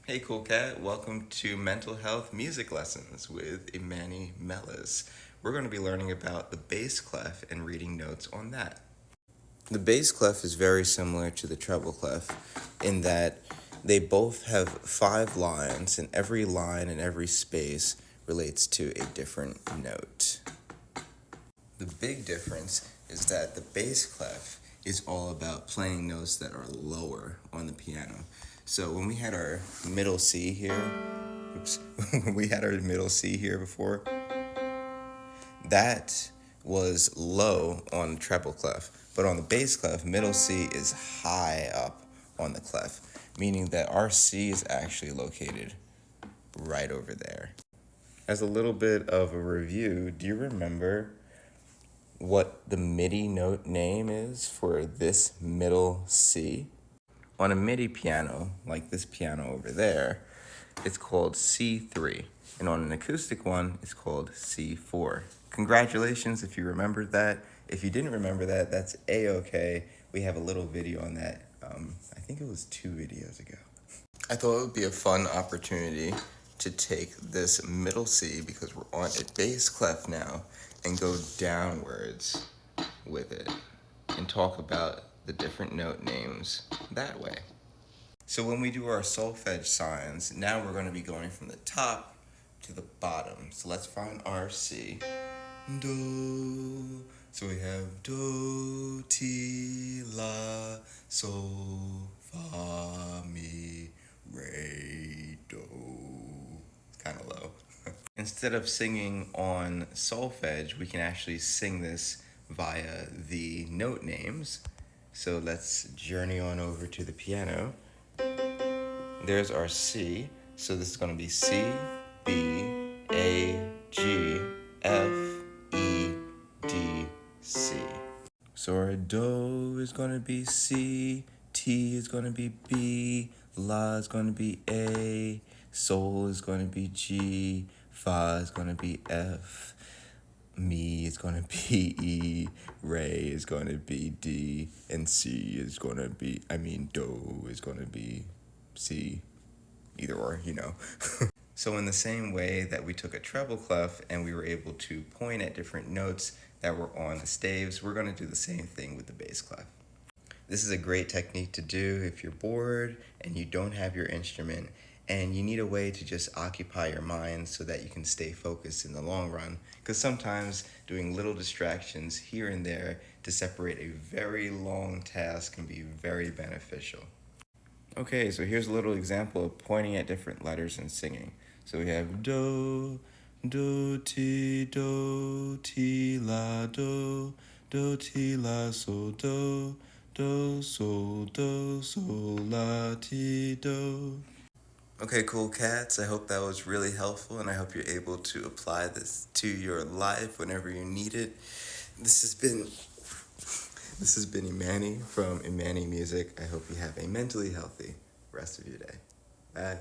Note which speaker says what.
Speaker 1: Hey Cool Cat, welcome to Mental Health Music Lessons with I'manni Mellis. We're going to be learning about the bass clef and reading notes on that. The bass clef is very similar to the treble clef in that they both have 5 lines, and every line and every space relates to a different note. The big difference is that the bass clef is all about playing notes that are lower on the piano. So when we had our middle C here, when we had our middle C here before, that was low on the treble clef. But on the bass clef, middle C is high up on the clef, meaning that our C is actually located right over there. As a little bit of a review, do you remember what the Midi note name is for this middle C? On a Midi piano, like this piano over there, it's called C3. And on an acoustic one, it's called C4. Congratulations if you remembered that. If you didn't remember that, that's A-okay. We have a little video on that. I think it was 2 videos ago. I thought it would be a fun opportunity to take this middle C, because we're on a bass clef now, and go downwards with it and talk about the different note names that way. So when we do our solfege signs, now we're going to be going from the top to the bottom. So let's find our C. Do. So we have do, ti, la, sol, fa, mi, re, do. It's kind of low. Instead of singing on solfege, we can actually sing this via the note names. So let's journey on over to the piano. There's our C. So this is going to be C, B, A, G, F, E, D, C. So our do is going to be C, T is going to be B, La is going to be A, Sol is going to be G, Fa is going to be F, Mi is going to be E, Re is going to be D, and C is going to be, Do is going to be C. Either or, So in the same way that we took a treble clef and we were able to point at different notes that were on the staves, we're going to do the same thing with the bass clef. This is a great technique to do if you're bored and you don't have your instrument and you need a way to just occupy your mind so that you can stay focused in the long run. Because sometimes doing little distractions here and there to separate a very long task can be very beneficial. Okay, so here's a little example of pointing at different letters and singing. So we have do, ti, la, do, ti, la, sol, la, ti, do. Okay, cool cats. I hope that was really helpful, and I hope you're able to apply this to your life whenever you need it. This has been Imanni from Imanni Music. I hope you have a mentally healthy rest of your day. Bye.